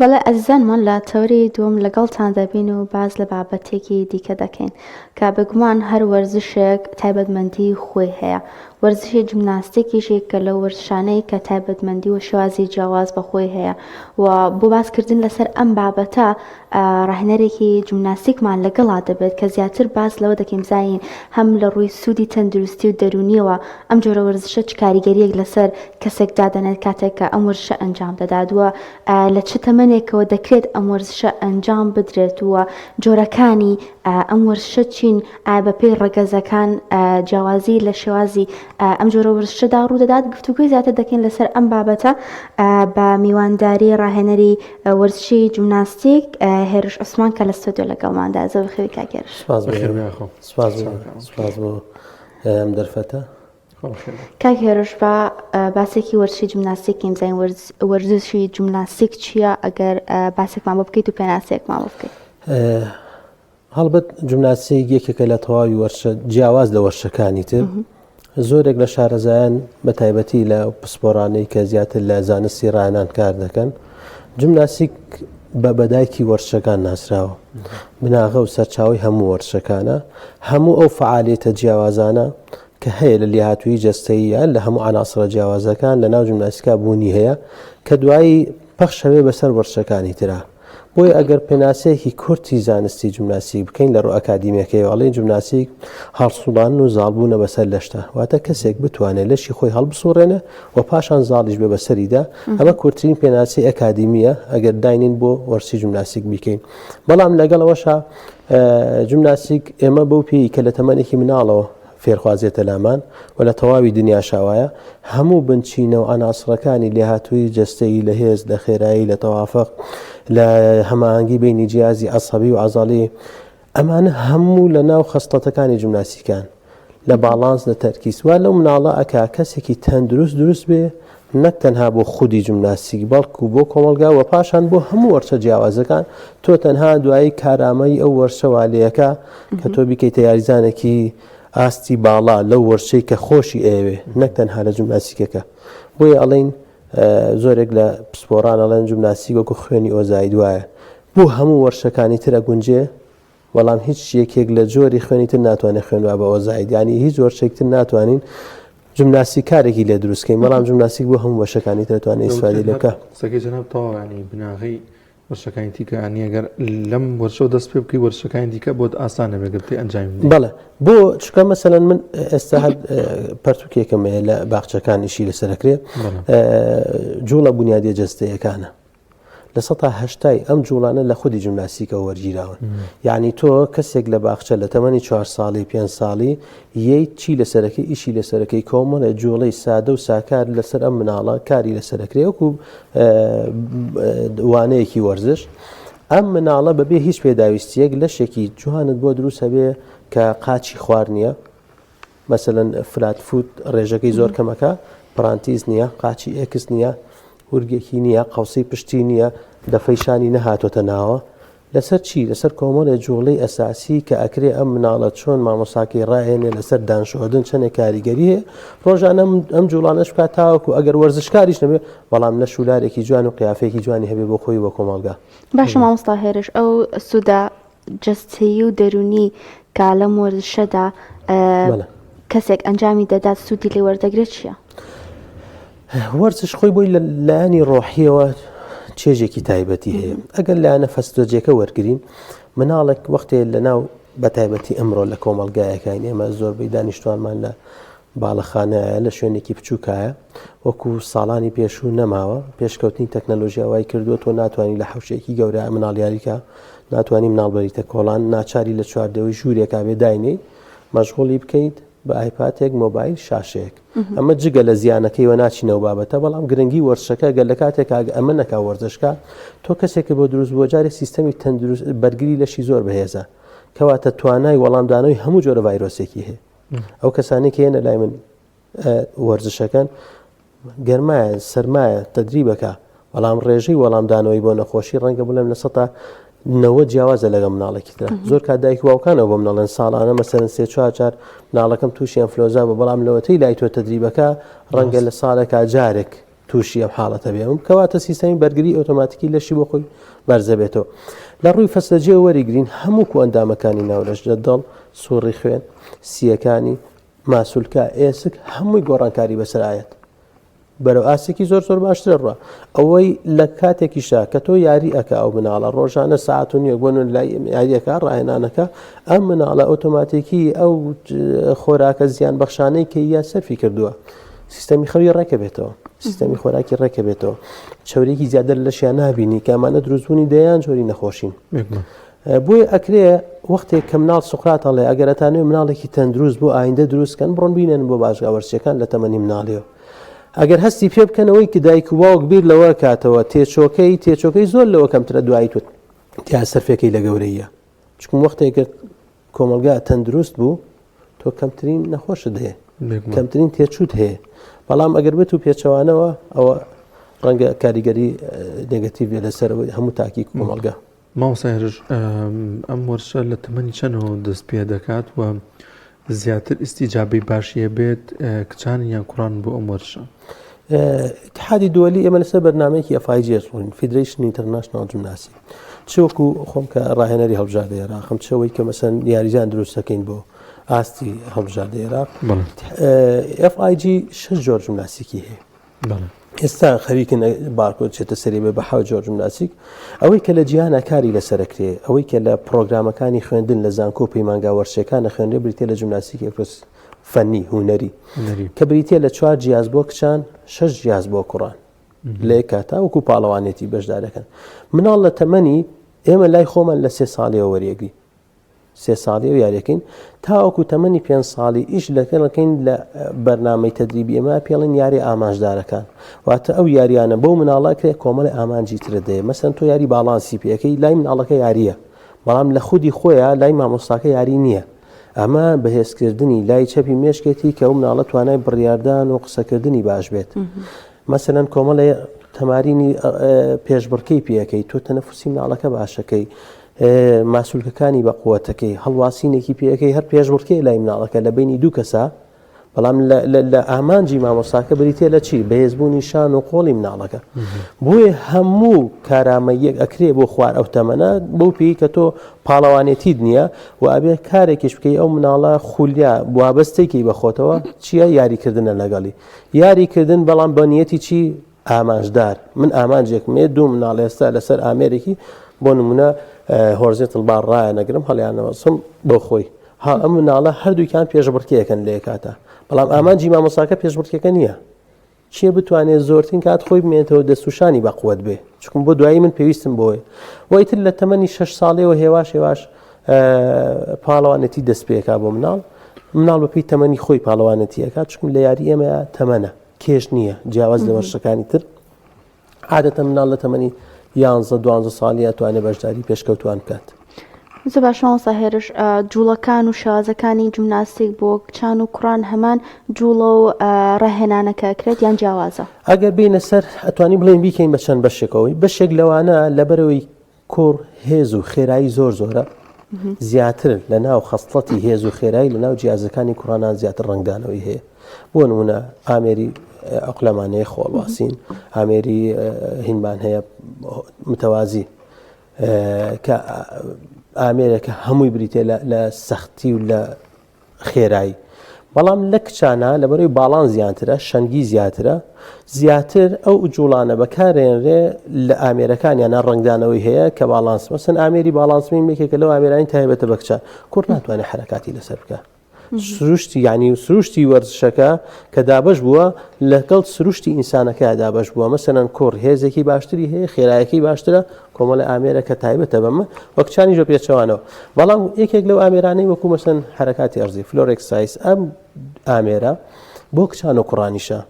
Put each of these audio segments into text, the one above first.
بەڵێ ئەزیزانمان لە تەوری دووەم لەگەڵتان دەبین و باز لە بابەتێکی دیکە دەکەین کە بگومان هەر وەرزشێک تایبەتمەندی خۆی هەیە. وەرزشی جیمناستیکیشێک کە لە وەرزشانەی کە تایبەتمەندی و شێوازی جیاواز بەخۆی هەیە و بۆ باسکردن لەسەر ئەم بابەتە ڕاهێنەرێکی جیمناستیکمان لەگەڵا دەبێت کە زیاتر باس لەوە دەکەین بزانین هەم لە ڕووی سوودی تەندروستی و دەرونیەوە ئەم جۆرە وەرزشە چ کاریگەریەک لەسەر کەسێک دادەنێت کاتێک کە ئەم وەرزشە ئەنجام دەدادووە لە چ تەمەنێکەوە دەکرێت ئەم وەرزشە ئەنجام بدرێت وە جۆرەکانی ئەم وەرزشە چین بەپێی ڕەگەزەکان جیاوازی لە شێوازی ئەم جۆرە وەرزشەدا ڕوودەدات. گفتوگوی زیاتر دەکەین لەسەر ئەم بابەتە بە میوانداری ڕاهێنەری وەرزشی جیمناستیک هێرش عوسمان کە لە ستۆدیۆ لەگەڵماندا. زۆر خێوی کاگێرش. سپاس بۆ ئەم دەرفەتە. کاک هێرش بە باسێکی وەرزشی جیمناستیکیم زین وەرزشی جیمناستیک چییە ئەگەر باسێکمان بۆ بکەیت و پێناسەیەکمان بۆ بکەیت؟ هەڵبەت جیمناستیک یەکێکە لە تەواوی وەرزشە جیاواز لە وەرزشەکانی تر. زۆرێک لە شارەزایان بە تایبەتی لە پسپۆرانەی کە زیاتر لە زانستی ڕایانان کار دەکەن جیمناستیک بە بەدایکی وەرزشەکان ناسراوە. بناغە و سەرچاوی هەموو وەرزشەکانە هەموو ئەو فعالیتە جیاوازانە کە هەیە لە لێهاتووی جەستەییان لە هەموو عناسرە جیاوازەکان لە ناو جیمناستیکا بوونی هەیە کە دوایی پەخشەوێ بەسەر وەرزشەکانی ترا. بۆیە ئەگەر پێناسەیەکی کورتی زانستی جیمناستیک بکەین لە ڕوو ئەکادیمیەکەی ئەڵێن جیمناستیک هەڵسوڵان و زاڵبوونە بەسەر لەشتە واتە کەسێک بتوانێت لەشی خۆی هەڵبسوڕێنە و پاشان زاڵیش بێ بەسەریدا. ئەمە کورتترین پێناسی ئەکادیمیە ئەگەر داینین بۆ وەرزشی جیمناستیک بیکەین. بەڵام لەگەڵەوەشە جیمناستیک ئێمە بەو پێی کە لە تەمەنێکی مناڵەوە فێرخوازێتە لامان و لە تەواوی دنیا شاوایە هەموو بنچینە و ئەناسڕەکانی لێهاتووی جەستەیی لە هێز لە خێرایی لە تەوافق لە هەماهەنگی بینی جیازی عەسەبی و عەزەڵی ئەمانە هەموو لە ناو خەستەتەکانی جیمناستیکان لە باڵانس لە تەرکیز وا لەو مناڵە ئەکا کەسێکی تەندروست دروست بێ نەک تەنها بۆ خودی جیمناستیک بەڵکو بۆ کۆمەلگا و پاشان بۆ هەموو وەرزشە جیاوازەکان تۆ تەنها دوایی کارامەی ئەو وەرزشە والەیەکە کە تۆ بیکەیتە یاریزانێکی ئاستی باڵا لەو وەرزشەی کە خۆشی ئەوێ نەک تەنها لە جیمناستیکەکە. بۆیە ئەڵێن زۆرێک لە پسپۆران ئەڵێن جیمناستیک وەکو خوێنی ئۆزایی دوایە بۆ هەموو وەرزشەکانی ترە گونجێ بەڵام هیچ یەکێک لە جۆری خوێنی تر ناتوانێت خوێنوا بە ئۆزایی ینی هیچ وەرزشێکتر ناتوانین جیمناستیک کارێکی لێ دروستکەین بەڵام جیمناستیک بۆ هەموو وەرزشەکانی تر دەتوانێت ئیسفادە لێ بکات. قسەکەی جەناب تەواو ینی بناغی وەرزشەکانی دیکە ینی ئەگەر لەم وەرزشە دەست پێ بکەی وەرزشەکانی دیکە بۆت ئاسانە بێت گرتی ئەنجام بدەیت. بەڵێ بۆ چکە مەسەلەن من ئێستا پەرتووکێکم هەیە لە باخچەکانیشی لەسەرەکرێ جوڵە بنیادیە جەستەیەکانە لە 1970 ئەم جوڵانە لە خودی جیمناستیکە وەرگیراون. یعنی تۆ کەسێک لە باخچە لە تەمەنی 4 ساڵی 5 ساڵی یەی چی لەسەرەکەی ئیشی لەسەرەکەی کۆمەڵە جوڵەی سادە و ساکار لەسەر ئەم مناڵە کاری لەسەرەکرێ وەکو وانەیەکی وەرزش. ئەم مناڵە بەبێ هیچ پێداویستیەک لەشێکی جوانت بۆ دروست هەبێ کە قاچی خوار نییە مەسەلەن فلات فوت ڕێژەکەی زۆر کەمەکە پرانتیز نییە قاچی ئێکس نییە ورگێکی نییە قوسی پشتی نییە دەفەیشانی نەهاتۆتە ناوە لەسەر چی لەسەر کۆمەڵە جوڵەی ئەساسی کە ئەکرێ ئەم مناڵە چۆن مامۆساکەی ڕاهێنێ لەسەر دانشۆدن چەندێک کاریگەری هەیە ڕۆژانە ئەم جوڵانەش بکات تاوەکو ئەگەر وەرزشکاریش نەبێ بەڵام لە شولارێکی جوان و قیافێکی جوانی هەبێ بۆ خۆی بە کۆمەڵگا. باشە مامۆستا هێرش ئەو سوودە جەستەیی و دەرونی کە لەم وەرزشەدا کەسێک ئەنجامی دەدات سوودی لێ وەردەگرێت چییە؟ وەرزش خۆی بۆی لایەنی ڕۆحیەوە چێژێکی تایبەتی هەیە. ئەگەر لایەنە فەستۆجێکە وەرگین مناڵێک وەختێ لە ناو بە تایبەتی ئەمڕۆ لە کۆمەلگایەکان ئێمە زۆربەی دانیشتوانمان لە باڵەخانەیە لە شوێنێکی بچووکایە وەکو ساڵانی پێشوو نەماوە پێشکەوتنی تەکنەلۆژیاوای کردووە تۆ ناتوانانی لە حوشەیەکی گەورە مناڵیاریکە ناتوانانی مناڵبەریتە کۆڵان ناچاری لە چواردەوەی ژوورێکا بێ داینەی مەشغوڵی بکەیت بە ئایپاتێک مۆبایل شاشەیە. ئەمە جگە لە زیانەکەیوە ناچینەوە بابەتە بەڵام گرنگی وەرزشەکە گەل لە کاتێک ئەمە نەکا وەرزشکە تۆ کەسێکە بۆ دروست بۆ جارێ سیستەمی تەندروست بەرگری لەشی زۆر بەهێزە کەواتە توانای وەڵامدانەوەی هەموو جۆرە ڤایرۆسێکی هەیە. ئەو کەسانێکی هێنە لای من وەرزشەکەن گەرمایە سەرمایە تەدریبەکە بەڵام ڕێژەی وەڵامدانەوەی بۆ نەخۆشی ڕەنگە بڵێم لە 90 جیاوازە لەگە مناڵێکی ترە زۆر کاتدایک واوکانەوە بۆ مناڵێن ساڵانە مەسەرەن 3-4 مناڵەکەم تووشی ئەنفلۆزا بە بەڵام لەوەتەی لای تۆ تەدریبەکە ڕەنگە لە ساڵێکا جارێک تووشی ئەم حاڵەتە بێم کەواتە سیستەمی بەرگری ئۆتۆماتیکی لەشی بۆ خۆی بەرزە بێتەوە لە ڕووی فەسەجێ وەریگرین هەموو ئەندامەکانی ناولەش لە دڵ سوڕی خوێن سیەکانی ماسولکە ئێسک هەمووی گۆڕانکاری بەسەرایەت بەرەو ئاسێکی زۆر زۆر باشترە ڕوە ئەوەی لە کاتێکیشا کە تۆ یاری ئەکا ئەو مناڵە ڕۆژانە ساعت و نیە بۆن لای یاریەکە ڕاهێنانەکە ئەم مناڵە ئۆتۆماتیکی ئەو خۆراکە زیان بەخشانەی کە یا سەرفی کردووە سیستەمی خەوی ڕێکە بێتەوە سیستەمی خۆراکی ڕێکە بێتەوە چاورێکی زیادە لەشیان نابینی کامانە دروستبوونی دەیان جۆری نەخۆشین بۆی ئەکرێ وەختێک کە مناڵ سوقراتەڵێ ئەگەرەتانێ مناڵێکی تەندروست بۆ ئایندە دروستکەن بڕۆن بینێن بۆ باشگاوەرچەکان لە تەمەنی مناڵیەوە ئەگەر هەستی پێ بکەنەوەی کە دایک و باوک بیر لەوە کاتەوە تێچۆکەی زۆر لەوە کەمترە دوایی توت تیا سەرفەکەی لە گەورەیە چکم وەختێک کۆمەلگا تەندروست بوو تۆ کەمترین نەخۆشت هەیە کەمترین تێچوت هەیە بەڵام ئەگەر بێت و پێچەوانەوە ئەوە ڕەنگە کاریگەری نێگەتیڤ لەسەرەوەی هەموو تاکی کۆمەلگا ماوەسایرش ئەم وەرشە لە تەمەنی چەندەوە دەست پێ دەکات و زیاتر ئیستیجابەی باشیە بێت کچانی یان کوڕان بۆ ئەم وەرشە اتحادی دووەلی ئێمە لەسەر بەرنامەیەکی FIGS ڕووین فیدریشن ئینتەرناشنال جیمناسی چۆکو خۆم کە ڕاهێنەری هەڵبژاردە عێراقم چەوەی کە مەسەن یاریجان دروستەکەین بۆ ئاستی هەڵبژاردە عێراق FIG 6 جۆر جیمناسیکی هەیە ئێستا خەریکن بارکۆد چێتە سەری بە 7 جۆر جیمناسیک ئەوەی کە لە جیهانە کاری لەسەرکرێ ئەوەی کە لە پرۆگرامەکانی خوێندن لە زانکۆ و پەیمانگا وەرشەکانە خوێندرێ بریتێ لە جیمناسیکی فەنی هونەری کە بریتێ لە 4 جیاز بۆ کچان 6 جیاز بۆ کوڕان لێ کاتا وەکو پاڵەوانێتی بەشدارەکەن مناڵ لە تەمەنی ئێمە لای خۆمان لە 3 ساڵیەوە وەریەگری 3 ساڵی و یاریەکەین تاوەکو تەمەنی 5 ساڵی ئیش لەکەڵەکەین لە بەرنامەی تەدریبی ئێمە پێڵێن یاری ئامانجدارەکان واتە ئەو یاریانە بۆ مناڵەکرێ کۆمەڵی ئامانجی ترە دەیە مەسەن تۆ یاری باڵانسی پێەکەی لای مناڵەکە یاریە بەڵام لە خودی خۆیان لای مامۆستاکە یاری نییە ئەمە بەهێزکردنی لای چەپی مێشکێتی کە ئەو مناڵە توانای بڕیاردان و قسەکردنی باش بێت مەسەلەن کۆمەڵی تەمارینی پێشبڕکەی پێەکەی تۆ تەنەفوسی مناڵەکە باشەکەی ماسوولکەکانی بە قووەتەکەی هەڵواسینێکی پێەکەی هەر پێشبڕکەی لای مناڵەکە لە بینی دوو کەسە بەڵام لە ئامانجی مامۆستاکە بریتێ لە چی بەهێزبوونی شان و قۆڵی مناڵەکە بۆیە هەموو کارامەیەک ئەکرێ بۆ خوار ئەو تەمەنە بەو پێی کە تۆ پاڵەوانێتیت نییە و ئەبێ کارێکیش بکەی ئەو مناڵە خولیا وابەستێکی بەخۆتەوە چییە یاریکردنە لەگەڵی یاریکردن بەڵام بەنیەتی چی ئامانجدار من ئامانجێکمێ دوو مناڵ ئێستا لەسەر ئامێرێکی بۆ نمونە هۆرزێت باڕ ڕایە نەگرم هەڵیانەوەسم بۆ خۆی ئەم مناڵە هەردووکیان پێشبڕکێکن لێ کاتە بەڵام ئامانجی مامۆستاکە پێشبڕکێکە نییە چیە بتوانێت زۆرترین کات خۆی بمێنێتەوە دەستوشانی بەقوت بێ چکم بۆ دوایی من پێویستم بۆی وایتر لە تەمەنی 6 ساڵەوە هێواش پاڵەوانەتی دەست پێکا بۆ مناڵ بەپی تەمەنی خۆی پاڵەوانەتیەکە چکم لە یاری ئێمە تەمەنە کێش نییە جیاواز لە وەرشەکانی تر عادەتە مناڵ لە تەمەنی 11-12 ساڵی توانێت بەشداری پێشکەوتوان بکات زە باشەوەسا هێرش جوڵەکان و شازەکانی جیمناستیک بۆ کچان و کوڕان هەمان جوڵە و ڕاهێنانەکە کرێت یان جیاوازە ئەگەر بینە سەر ئەتوانی بڵێن بیکەین بە چەند بەشێکەوەی بەشێک لەوانە لەبەرەوەی کۆڕ هێز و خێرایی زۆرە زیاتر لە ناو خەستڵەتی هێز و خێرایی لە ناو جیازەکانی کوڕانان زیاتر ڕنگدانەوەی هەیە بۆ نمونە ئامێری ئەقلەمانەیە خۆڵواسین ئامێری هینمان هەیە متەوازی کە ئامێرەکە هەمووی بریتێ لە سەختی و لە خێرایی بەڵام لە کچانە لەبەرەوەی باڵان زیاترە شەنگی زیاتر ئەو جوڵانە بەکارێنرێ لە ئامێرەکانیانە ڕنگدانەوەی هەیە کە باڵانس مەسەن ئامێری باڵانسمی مێکێکە لەو ئامێرانی تایبەتە بە کچان کوڕ ناتوانێت حرەکاتی لەسەر بکە سروشتی یعنی سروشتی وەرزشەکە کە دابش بووە لەگەڵ سروشتی ئینسانەکە دابش بووە مەسەلەن کوڕ هێزێکی باشتری هەیە خێرایەکی باشترە کۆمەڵە ئامێرە کە تایبەتە بەمە وەکچانی ژۆ پێچەوانەوە بەڵام یەکێک لەو ئامێرانەی وەکو مەسەن حرەکاتی ئەرزی فلۆرێکسایس ئەم ئامێرە بۆ کچان و کوڕانیشە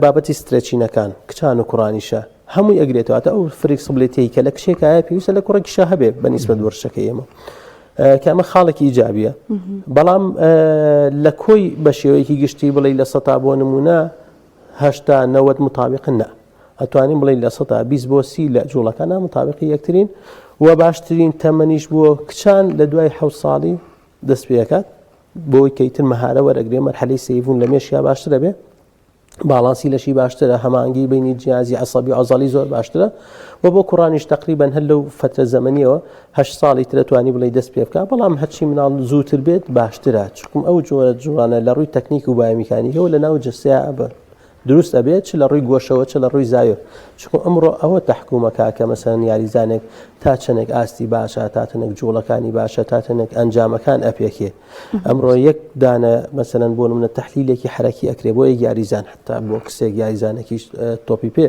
بابەتی سترەچینەکان کچان و کوڕانیشە هەمووی ئەگرێتەوە ئەو فریکسبڵێتی کە لە کشێکایە پێویستە لە کوڕێکیشە هەبێ بەنسبەت وەرشەکەی ئێمە کەمە خاڵێکی ئیجابیە بەڵام لە کۆی بە شێوەیەکی گشتی بڵێ لە 100 بۆ نمونە 80-90 مطابقن نە ئەتوانین بڵێ لە 120 بۆ 30 لە جوڵەکانە مطابقی یەکترین و باشترین تەمەنیش بووە کچان لە دوای 7 ساڵی دەست پێکات بۆی کەیتر مەهارە وەرەگرێ مەرحەلەی سەیڤون لە مێشیا باشترە بێ باڵانسی لەشی باشترە، هەمانگی بینی جیازی عەسەبی ئازاڵی زۆر باشترە و بۆ کوڕانیش تقریبەن هەر لەو فترە زەمەنیەوە 8 ساڵی ترە توانی بڵێ دەست پێ بکە، بەڵام هەرچی مناڵ زووتر بێت باشترە، چونکە ئەو جۆرە جوانە لە ڕووی تەکنیک و بایۆمیکانیکەوە لە ناو جەستەیە ئەبە دروست ئەبێت، چ لە ڕووی گۆشەوە چ لە ڕووی زاویە، چونکە ئەمڕۆ ئەوە تەحکومەکە کە مەسەڵەن یاریزانێک تا چەندێک ئاستی باشە، تا چەندێک جوڵەکانی باشە، تا چەندێک ئەنجامەکان ئەپێکێ. ئەمڕۆ یەک دانە مەسەڵەن بۆ نمونە تەحلیلێکی حرەکی ئەکرێ بۆ یەک یاریزان، حتا بۆ کسێک یاریزانێکی تۆپی پێ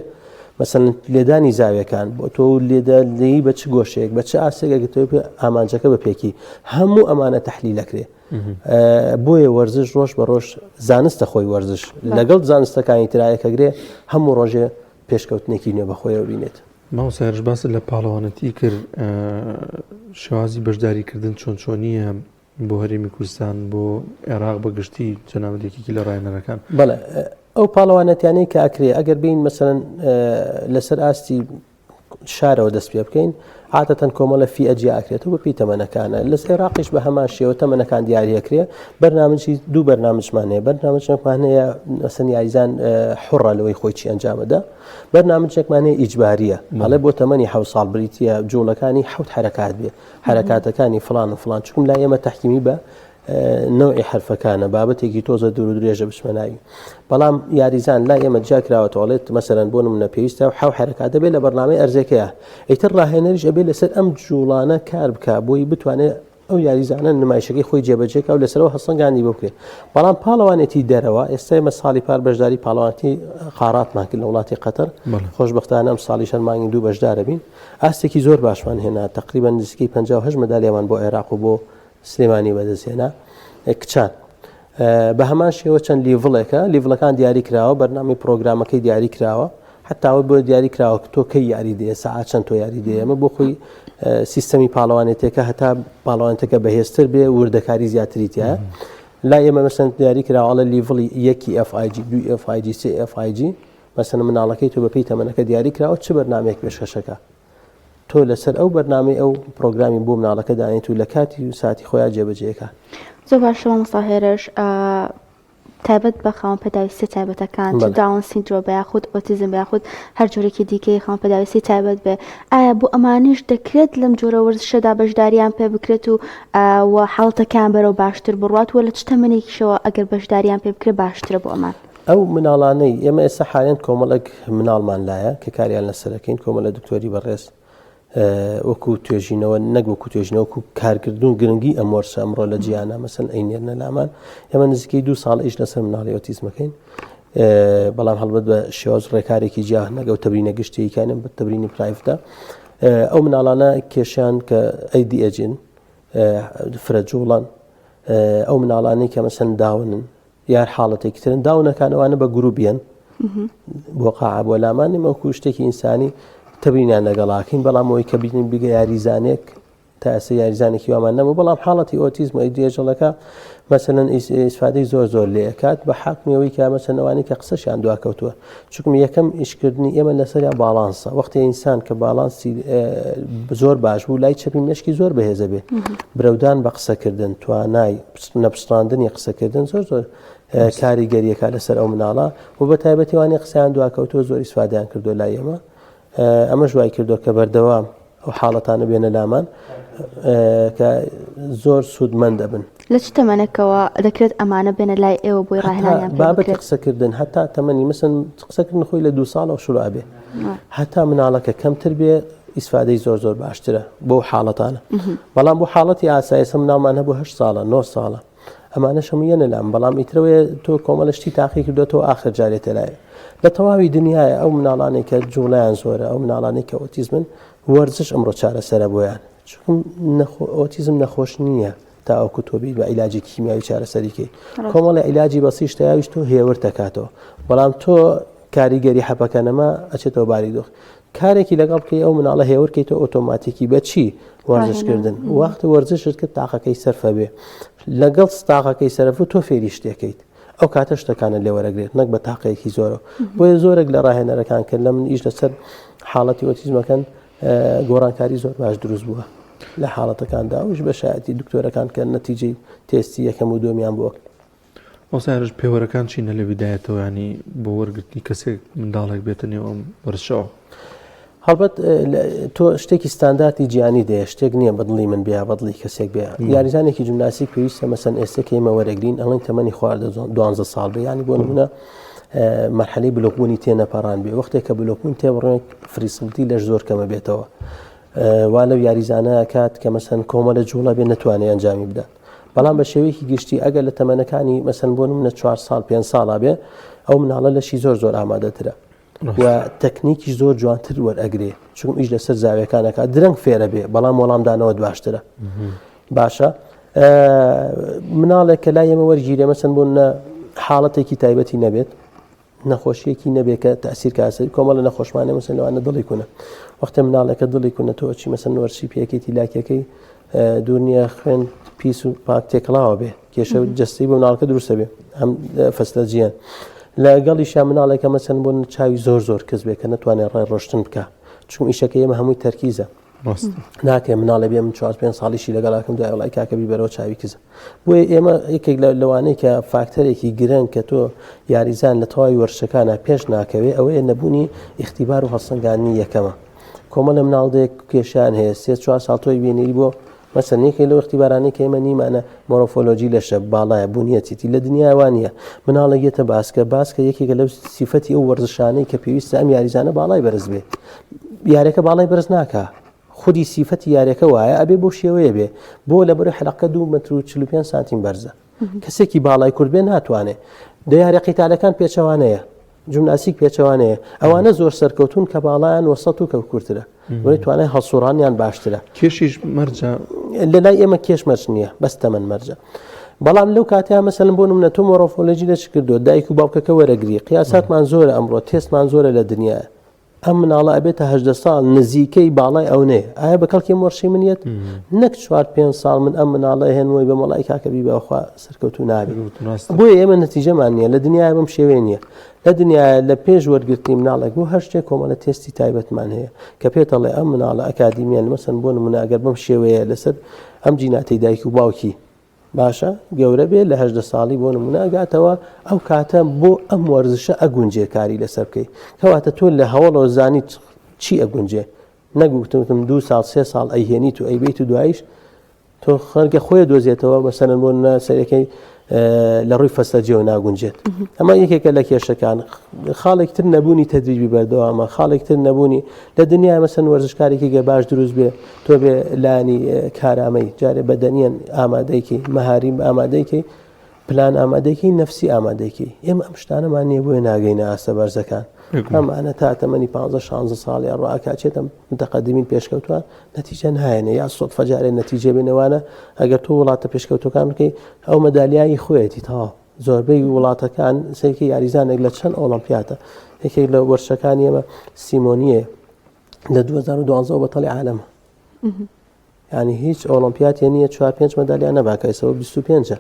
مەسەڵەن لێدانی زاویەکان بۆ تۆ لێدەی بە چ گۆشەیەک بە چ ئاسێکێک تۆ ئامانجەکە بپێکی هەموو ئەمانە تەحلیل ئەکرێ. بۆیە وەرزش ڕۆژ بە ڕۆژ زانستە خۆی وەرزش لەگەڵ زانستەکانی ترایەکەگرێ هەموو ڕۆژێ پێشکەوتنێکی نوێ بەخۆیەوە بینێت. ماوسایش باست لە پاڵەوانەتی کرد شێوازی بەشداریکردن چۆن چۆنیە بۆ هەرێمی کوردستان بۆ عێراق بەگشتی جەنابەتێکی لە ڕاهێنەرەکان. بەڵێ ئەو پاڵەوانەتیانەی کە ئەکرێ ئەگەر بین مەسەڵەن لەسەر ئاستی شارەوە دەست پێ بکەین عادەتەن کۆمەڵە فی ئەجیا ئەکرێتەوە بە پێی تەمەنەکانە. لەس عێراقیش بە هەمان شێوە تەمەنەکان دیاریەکرێ. بەرنامجی دوو بەرنامجمانەیە، بەرنامجێکمانەیە مەسەڵەن یاریزان حوڕە لەوەی خۆی چی ئەنجامەدا، بەرنامجێکمانەیە ئیجباریە، هەڵێ بۆ تەمەنی 7 ساڵ بریتیە جوڵەکانی 7 حرەکات بێ، حرەکاتەکانی فلان و فلان، چکم لا ئێمە تەحکیمی بە نەوعی حرفەکانە بابەتێکی تۆزە دوور و درێژە بچمەناوی، بەڵام یاریزان لا ئێمە جاکراوەتەوەڵێت مەسەرەن بۆ نمونە پێویستە و حەو حرەکات دەبێت لە بەرنامەی ئەرزەکەیە، ئیتر ڕاهێنەریش ئەبێ لەسەر ئەم جوڵانە کار بکە بۆی بتوانێت ئەو یاریزانە نمایشەکەی خۆی جێبەجێکە و لەسەرەوە هەستنگانی بۆ بکرێت. بەڵام پاڵەوانێتی دەرەوە ئێستا ئێمە ساڵی پار بەشداری پاڵەوانەتی قاراتمان کرد لە وڵاتی قەتەر، خۆشبەختانە ئەم ساڵیش مانگی 2 بەشدارە بین، ئاستێکی زۆر باشمان هێنا، تقریبا نزیکەی 58 مەدالیامان بۆ عێراق و بۆ سلێمانی بەدەستهێنا کچان. بە هەمان شێوە چەند لیڤڵێکە، لیڤڵەکان دیاری کراوە، بەرنامی پرۆگرامەکەی دیاری کراوە، حتاوە بۆ دیاری کراوە تۆ کەی یاری دێ سەعات چەند تۆ یاری دێ. ئەمە بۆ خۆی سیستەمی پاڵەوانێتێکە هەتا پاڵەوانێتەکە بەهێزتر بێ وردەکاری زیاتری تایە. لا ئێمە مەسەن دیاری کراوەڵە لیڤڵی 1 FIG 2 FIG 3 FIG مەسەن مناڵەکەی تۆ بەپێی تەمەنەکە دیاری کراوە چ بەرنامەیەک پێشکەشەکە تۆ لەسەر ئەو بەرنامەی ئەو پرۆگرامی بۆ مناڵەکە دانیت و لە کاتی و ساتی خۆیان جێبەجێەکە. زۆر باشەوە مەساهێرش تایبەت بە خاوەن پێداویستی تایبەتەکان چ داون سیندرۆم بە یاخود ئۆتیزم بە یاخود هەر جۆرێکی دیکەی خاوەن پێداویستی تایبەت بێ، ئایا بۆ ئەمانیش دەکرێت لەم جۆرە وەرزشەدا بەشداریان پێ بکرێت و حاڵەتەکان بەرەو باشتر بڕوات وە لە چ تەمەنێکیشەوە ئەگەر بەشداریان پێ بکرێت باشترە بۆ ئەمان؟ ئەو مناڵانەی ئێمە ئێستا حالێن کۆمەڵک مناڵمان لایە کە کاریان لەسەرەکەین، کۆمەڵە دکتۆری بەڕێز وەکو توێژینەوە نەک وەکو توێژینەوە وەکو کارکردن گرنگی ئەم وەرزە ئەمڕۆ لە جیهانە مەسەن ئەینێرنە لامان. ئێمە نزیکەی 2 ساڵ ئیش لەسەر مناڵی ئۆتیزمەکەین، بەڵام هەڵبەت بە شێواز ڕێکارێکی جیاه نەگە و تەبرینە گشتیەکانم بە تەبرینی پرایڤدا. ئەو مناڵانە کێشیان کە ADHDن فرەجوڵان، ئەو مناڵانەی کە مەسەن داونن یار حاڵەتێکی ترن، داونەکانەوانە بە گروپیان بۆ قاعە بۆ لامان نمە وەکو شتێکی ئینسانی تەبینیان لەگەڵاکەین، بەڵام ئەوەی کە بینین بگە یاریزانێک تا ئێستا یاریزانێکی وامان نەبوو، بەڵام حاڵەتی ئۆتیزم و ADHDەکە مەسەلەن ئیسفادەی زۆر لێ ئەکات بە حاکمیەوەی کە مەسەلەن ئەوانەی کە قسەشیان دواکەوتووە، چونکە یەکەم ئیشکردنی ئێمە لەسەریا باڵانسە. وەختی ئینسان کە باڵانسی زۆر باش بوو لای چەپی مشکی زۆر بەهێزە بێ، برەودان بە قسەکردن، توانای نەپشتاندنی قسەکردن زۆر کاریگەریەکە لەسەر ئەو مناڵە و بە تایبەتیوانی قسەیان دواکەوتووە زۆر ئیسفادەیان کردو لای ئێمە. ئەمە ژوای کردو کە بەردەوام ئەو حاڵەتانە بێنە لامان کە زۆر سوودمەند دەبن. لە چ تەمەنێکەوە دەکرێت ئەمانە بێنە لای ئێوە بۆی ڕاهێنانیان پێ بابەتی قسەکردن هەتا تەمەنی مەسەن قسەکردن خۆی لە 2 ساڵەوە شروع بێ، هەتا مناڵەکە کەمتر بێ ئیسفادەی زۆر باشترە بۆ حاڵەتانە. بەڵام بۆ حاڵەتی ئاساییە مناڵمان هەبوو 8 ساڵە 9 ساڵە ئەمانە شەمویەنە لام، بەڵام ئیترەوەیە تۆ کۆمەڵشتی تاقی کردوێتەوە ئاخر جارێتە لایە لە تەواوی دنیاە ئەو مناڵانەی کە جوڵیان زۆرە، ئەو مناڵانەی کە ئۆتیزمن وەرزش ئەمڕۆ چارەسەرە بۆیان، چون ئۆتیزم نەخۆش نییە تا ئەوکو تۆبی بە عیلاجی کیمیاوی چارەسەریکەی، کۆمەڵی عیلاجی بەسیش تەیاویش تۆ هێورت دەکاتەوە، بەڵام تۆ کاریگەری حەپەکە نەما ئەچێتەوە باری دۆخ کارێکی لەگەڵ بکەی ئەو مناڵە هێورکەیتەوە ئۆتۆماتیکی بەچی وەرزشکردن، وەختی وەرزشت کرد تاقەکەی سەرفە بێ، لەگەڵ تاقەکەی سەرف تۆ فێری شتێکەیت، ئەو کاتە شتەکانە لێوەرەگرێت نەک بە تاقەیەکی زۆرە. بۆیە زۆرێک لە ڕاهێنەرەکان کرد لە من ئیش لەسەر حاڵەتی ئۆتیزمەکەن گۆڕانکاری زۆر باش دروست بووە لە حاڵەتەکاندا، ئەوش بە شایەتی دکتۆرەکان کە نەتیجەی تێستی یەکەم و دۆمیان بووە. ئەو سایرش پێوەرەکان چینە لە بیدایەتەوە ینی بۆ وەرگرتنی کەسێک منداڵێک بێتە نێو ئەم وەرزشەوە؟ هەڵبەت تۆ شتێکی ستانداردی جیانی دێ شتێک نییە بەدڵی من بیا بەدڵی کەسێک بێ یاریزانێکی جیمناستیک پێویستە مەسەن ئێستا کە ئێمە وەرەگرین ئەڵێن تەمەنی خواردە 12 ساڵ بێ ینی بۆ نمونە مەرحەلەی بلۆکبوونی تێنەپەڕان بێ وەختێک کە بلۆکبوون تێبڕێک فریسڵتی لەش زۆر کەمە بێتەوە وا لەو یاریزانە کات کە مەسەن کۆمەلە جوڵە بێ نەتوانێت ئەنجامی بدات بەڵام بە شێوەیەکی گشتی ئەگەر لە تەمەنەکانی مەسەن بۆ نمونە 4 ساڵ 5 ساڵا بێ ئەو مناڵە لەشی زۆر ئامادەترە و تەکنیکی زۆر جوانتر وەرئەگرێ چون ئیش لەسەر زاویەکانەکە درەنگ فێرە بێ بەڵام وەڵامدانەوە باشترە باشە مناڵێک کە لای ئێمە وەرگیرێ مەسەن بۆ حاڵەتێکی تایبەتی نەبێت نەخۆشیەکی نەبێت کە تەسیر کاسەری کۆمەڵە نەخۆشمانە مەسەن لەوانە دڵی کوونە وەختە مناڵەکە دڵی کوونە تۆ چی مەسەن وەرسی پێکێتی لاکەکەی دوور نییە خوێن پیس و پاک تێکڵاوە بێ کێشە جستی بۆ مناڵەکە دروستە بێ ئەم فەستە جیان لەگەڵیشا مناڵێکە مەسەن بۆ چاوی زۆر کەس بێ کە نەتوانێت ڕێ ڕۆشتن بکە چون ئیشەکە ئێمە هەمووی تەرکیزە ناکێ مناڵێ بێ من 4 ساڵیشی لەگەڵاکەم دوای وڵای کاکە بیبەرەوە چاوی کزە بۆیە ئێمە یەکێک لەوانەیە کە فاکتەرێکی گرنگ کە تۆ یاریزان لە تەواوی وەرشەکانە پێش ناکەوێ ئەوەیە نەبوونی اختیبار و هەڵسەنگاندنی یەکەمە کۆمەڵە مناڵدەیەک کێشیان هەیە 3-4 ساڵ تۆی بینێری بۆ مەسەن یەکێک لەو اختیبارانەی کە ئێمە نیمانە مۆرۆفۆلۆژی لەشە باڵایە بوونیەتی لە دنیای وانە مناڵە یێتە باسکە یەکێکە لەو سیفەتی ئەو وەرزشانەی کە پێویستە ئەم یاریزانە باڵای بەرز بێ یارەکە باڵای بەرز ناکە خودی سیفەتی یارەکە وایە ئەبێ بۆ شێوەیە بێ بۆ لەبەر حلقە 2 متر و 45 سانتیم بەرزە کەسێکی باڵای کورد بێ ناتوانێت دیارە قیتالەکان پێچەوانەیە جیمناستیک پێچەوانەیە ئەوانە زۆر سەرکەوتون کە باڵایان وەسەط و کەوتورترە وەی توانای هەڵسوڕانیان باشترە کێشیش مەرجە لە لای ئێمە کێش مەرج نییە بەس تەمەن مەرجە بەڵام لەو کاتیا مەسەلەن بۆ نمونە تۆ مۆرۆفۆلۆژی لەچ کردو دایک و باوکەکە وەرەگری قیاساتمان زۆرە ئەمڕۆ تێستمان زۆرە لە دنیاە ئەم مناڵە ئەبێتە 18 ساڵ نزیکەی باڵای ئەو نێ ئایا بە کەڵکی وەرشی منیت نەک 4-5 ساڵ من ئەم مناڵە هێنەوەی بە مەڵای کاکە بیبەخوا سەرکەوتو نابێت بۆیە ئێمە نەتیجەمان نییە لە دنیای بەم شێوەیە نییە لە دنیای لە پێش وەرگرتنی مناڵێک بۆ هەر شتێک کۆمەڵە تێستی تایبەتمان هەیە کە پێتەڵێ ئەم مناڵە ئەکادیمیان مەسەن بۆ نمونە ئەگەر بەم شێوەیە لەسەر ئەم جیناتەی دایک و باوکی باشە گەورە بێت لە 18 ساڵی بۆ نمونە ئەگاتەوە ئەو کاتە بۆ ئەم وەرزشە ئەگونجێ کاری لەسەر بکەیت کەواتە تۆ لە هەوڵەوە زانیت چی ئەگونجێ نەگوتم 2 ساڵ 3 ساڵ ئەیهێنیت و ئەیبیت و دوایش تۆ خەرگە خۆی دۆزێتەوە مەسەلەن بۆ سەرەکەی لە ڕووی فەستەجێەوە ناگونجێت ئەمە یەکێکە لە کێشەکان خاڵێکتر نەبوونی تەدریبی بەردەوامە خاڵێکتر نەبوونی لە دنیای مەسەن وەرزشکارێکی گە باش دروست بێ تۆ بێ لانی کارامەی جارێ بەدەنیان ئامادەیکی مەهاریم ئامادەیکی پلان ئامادەیکی نەفسی ئامادەیکی ئێمە ئەم شتانەمان نییە بۆیە ناگەینە ئاستە بەرزەکان ئەمانە تا تەمەنی 15-16 ساڵی ڕاکچێتە متەقەدمین پێشکەوتوان نەتیجە نهێنێ یا سۆت فەجارێ نەتیجە بێنەوانە ئەگەر تۆ وڵاتە پێشکەوتەکان بکەی ئەو مەدالیایی خۆیەتی تەواو زۆربەی وڵاتەکان سەرکی یاریزانێک لە چەند ئۆلۆمپیاتە یەکێک لە وەرشەکانی ئێمە سیمۆنیە لە 2012 بەتەڵی عالەمە ینی هیچ ئۆلۆمپیاتیە نییە 4-5 مەدالیا نەباکەیسەوە 25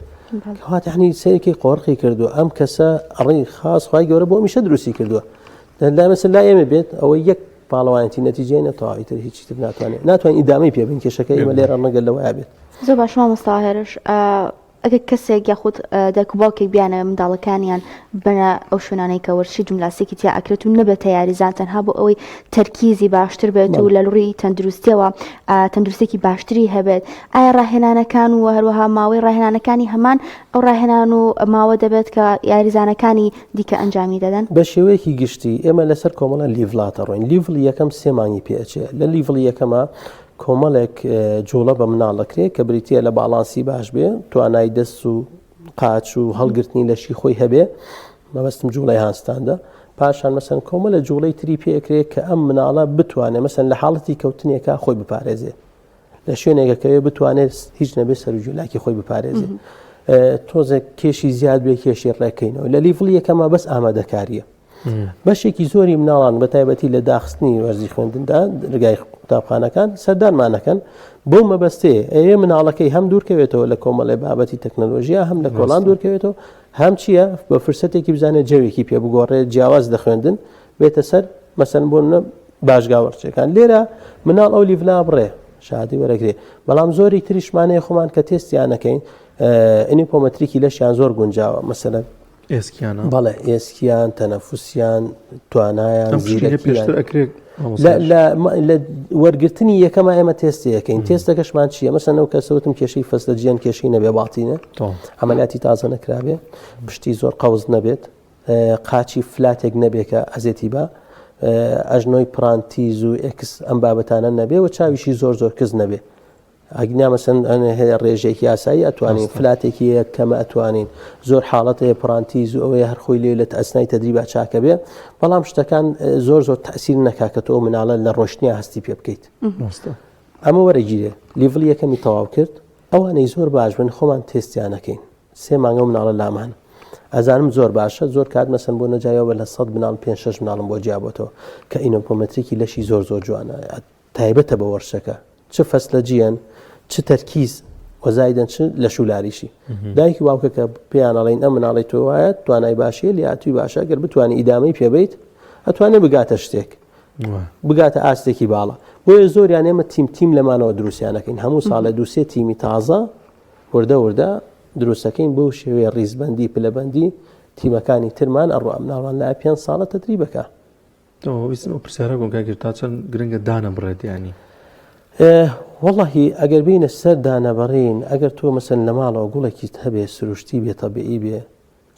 کەواتە یعنی سەرێکی قۆڕقی کردو ئەم کەسە ئەڕێی خاص خی گەورە بۆ میشە دروستی کردووە لا مەسەن لا ئێمە بێت ئەوە یەک پاڵەوانێتی نەتیجەی نەتەواوی تر هیچی تر ناتوانین ئیدامی پێ بین کێشەکە ئێمە لێرە ڕەنگە لەوەیە بێت زۆر باش مامۆستا هێرش ئەگەر کەسێک یاخود دایک و باوکێک بیانە منداڵەکانیان بنە ئەو شوێنانەی کە وەرشی جملاسێکی تیا ئەکرێت و نەبێتە یاریزان تەنها بۆ ئەوەی تەرکیزی باشتر بێت و لە لوڕی تەندروستیەوە تەندروستێکی باشتری هەبێت ئایا ڕاهێنانەکان و هەروەها ماوەی ڕاهێنانەکانی هەمان ئەو ڕاهێنان و ماوە دەبێت کە یاریزانەکانی دیکە ئەنجامی دەدەن بە شێوەیەکی گشتی ئێمە لەسەر کۆمەڵە لیڤڵاتە ڕۆین لیڤڵ یەکەم 3 مانگی پێچێ لە لیڤڵ یەکەمە کۆمەڵێک جوڵە بە مناڵەکرێت کە بریتە لە باڵانسی باش بێ توانای دەست و قاچ و هەڵگرتنی لەشی خۆی هەبێ مەبەستم جوڵەی هاستاندا پاشان مەسەن کۆمەلە جوڵەی تری پێکرێت کە ئەم مناڵە بتوانێت مەسەن لە حاڵەتی کەوتنێکە خۆی بپارێزێ لە شوێنێکەکەوێ بتوانێت هیچ نەبێت سەرجولاکی خۆی بپارێزێ تۆزێک کێشی زیاد بێ کێشی ڕێکەینەوە لە لیڤڵ یەکەمە بەس ئامادەکاریە بەشێکی زۆری مناڵان بە تایبەتی لە داخستنی وەرزی خوێندندا ڕگای قوتابخانەکان سەردانمانەکەن بۆ مەبەستەیە ئەوێ مناڵەکەی هەم دوورکەوێتەوە لە کۆمەڵی بابەتی تەکنەلۆژیا هەم لە کۆڵان دوورکەوێتەوە هەم چییە بە فرسەتێکی بزانێت جەوێکی پێ بگۆڕێت جیاواز دەخوێندن بێتە سەر مەسەن بۆ باشگاوەڕچەکان لێرە مناڵ ئەو لیڤلا بڕێ شادی وەرەگرێ بەڵام زۆری تریشمانەیە خۆمان کە تێستیانەکەین ئینیپۆمەتریکی لەشیان زۆر گونجاوە مەسەلەن ئێسکیانە بەڵێ ئێسکیان تەنەفوسیان توانایان پێشتر ئەکرێت لە وەرگرتنی یەکەمە ئێمە تێستەکەین تێستەکەشمان چییە مەسەن ئەو کەسەوتم کێشەی فەسلەجییان کێشەی نەبێ باڵتینە ئەمەلاتی تازە نەکرابێ پشتی زۆر قەوز نەبێت قاچی فلاتێک نەبێکە ئەزێتی بە ئەژنۆی پرانتیز و ئەکس ئەم بابەتانە نەبێ و چاویشی زۆر زۆر کەس نەبێ ئەگنا مەسەن هەیە ڕێژێکی یاسایی ئەتوانین فلاتێکی کەمە ئەتوانین زۆر حاڵەتەیە پرانتیز و ئەوەیە هەرخۆی لێ لە ئەسنای تەدریبا چاکە بێ بەڵام شتەکان زۆر زۆر تەسیر نەکاکەتەوە مناڵە لە ڕۆشتنی هەستی پێ بکەیت ئەمە وەرەگیرێ لیڤڵ یەکەمی تەواو کرد ئەوانەی زۆر باش بن خۆمان تێستیانەکەین 3 مانگە مناڵە لامان ئەزانم زۆر باشە زۆر کات مەسەن بۆ نەجایەوە لە 100 مناڵ 5-6 مناڵم بۆ جیابەتەوە کە ئینۆپۆمەتریکی لەشی زۆر زۆر جوانە تایبەتە بە وەرشەکە چ فەسلەجیەن چ تەرکیز وەزایدەن چ لە شولاریشی دایکی واوکە کە پێیانەڵین ئەم مناڵی تۆ وایە توانای باشیە لیاتوی باشە گەر بتوانانی ئیدامەی پێبیت ئەتوانێت بگاتە شتێک بگاتە ئاستێکی باڵە بۆیە زۆریان ئێمە تیم لەمانەوە دروستیانەکەین هەموو ساڵە 2-3 تیمی تازە وردە دروستەکەین بۆ شێوەیە ڕیزبەندی پلەبەندی تیمەکانی ترمان ئەڕۆ مناڵان لە 5 ساڵە تەدریبەکە ویستم پرسیارە گۆنکاگیر تا چەند گرنگە دانە بڕێتیانی واللهی ئەگەر بینە سەر دانەبەڕین ئەگەر تۆ مەسەن لە ماڵەوە گوڵێکی هەبێ سروشتی بێ تەبیعی بێ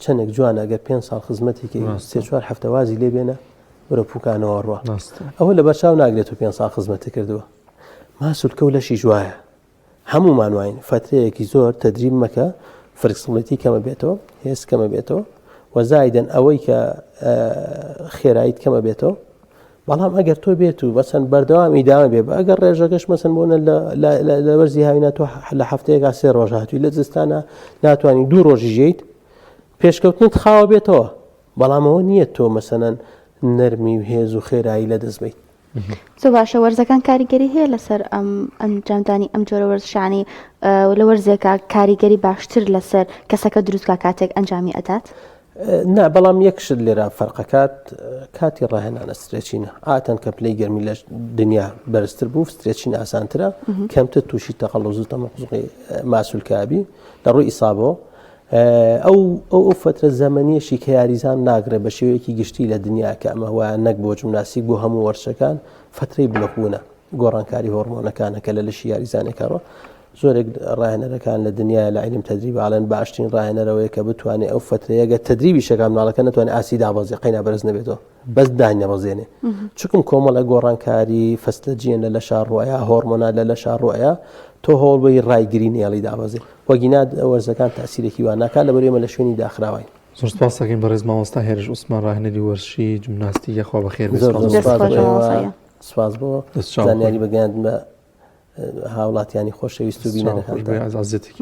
چەندێک جوانە ئەگەر 5 ساڵ خزمەتێکی 3-4 هەفتەوازی لێ بێنە وەرە پوکانەوە ڕوە ئەوە لە بەرچاو ناگرێت و 5 ساڵ خزمەتی کردووە ماسوولکە و لەشی جوایە هەمومان واین فترەیەکی زۆر تەدریب مەکە فرکسڵەتی کەمە بێتەوە هێز کەمە بێتەوە وەزایدەن ئەوەی کە خێراییت کەمە بێتەوە بەڵام ئەگەر تۆ بێت و بەچەند بەردەوام ئیدامە بێ بە ئەگەر ڕێژەکەش مەسەن بۆنە لە وەرزی هاوینە تۆ لە هەفتەیەکا 3 ڕۆژ هاتووی لە زستانە ناتوانانی 2 ڕۆژی ژیت پێشکەوتنت خاوە بێتەوە بەڵامەوە نییە تۆ مەسەنەن نەرمی و هێز و خێرایی لە دەستبیت زۆ باشە وەرزەکان کاریگەری هەیە لەسەر ئەنجامدانی ئەم جۆرە وەرزشانی لە وەرزێکە کاریگەری باشتر لەسەر کەسەکە دروستکە کاتێک ئەنجامی ئەدات نا بەڵام یەکشت لێرە فەرقەکات کاتی ڕاهێنانە سترێچینە ئاتەن کە پلەی گەرمی لە دنیا بەرزتر بوو سترێچین ئاسانترە کەمتر تووشی تەقەڵوز و تەمەقزوقی ماسوولکابی لە ڕووی ئیسابەوە ئەو فترە زەمەنیەشی کە یاریزان ناگرێت بە شێوەیەکی گشتی لە دنیا کە ئەمە وایە نەک بۆ جمناسیک بۆ هەموو وەرشەکان فترەی بڵەخبوونە گۆڕانکاری هۆرمۆنەکانەکە لە لەشی یاریزانێکەوە زۆرێک ڕاهێنەرەکان لە دنیا لە عیلم تەدریباڵێن باشترین ڕاهێنەرەوەی کە بتوانێت ئەو فترەیەگە تەدریبی شەکان مناڵەکە نتوانێت ئاسی دابەزێ قەینا بەرز نەبێتەوە بەس دانی نەبەزێنێ چکم کۆمەڵە گۆڕانکاری فەسلەجیەن لە شارڕوایە هۆرمۆنا لە شارڕوایە تۆ هەوڵبەی ڕایگرین هێڵی دابەزێ وەگینا وەرزەکان تاسیرێکی واناکات لە بەرێمە لە شوێنی داخراوین زۆر سپاس دەکەین بەڕێز مامۆستا هێرش عوسمان ڕاهێنەری وەرزشی جیمناستیک یەخوا بەخێر سپاس بۆ زانیاری بەگەیاندن بە هاوڵاتیانی خۆشەویست و بینەرەکان ئازازێتێکی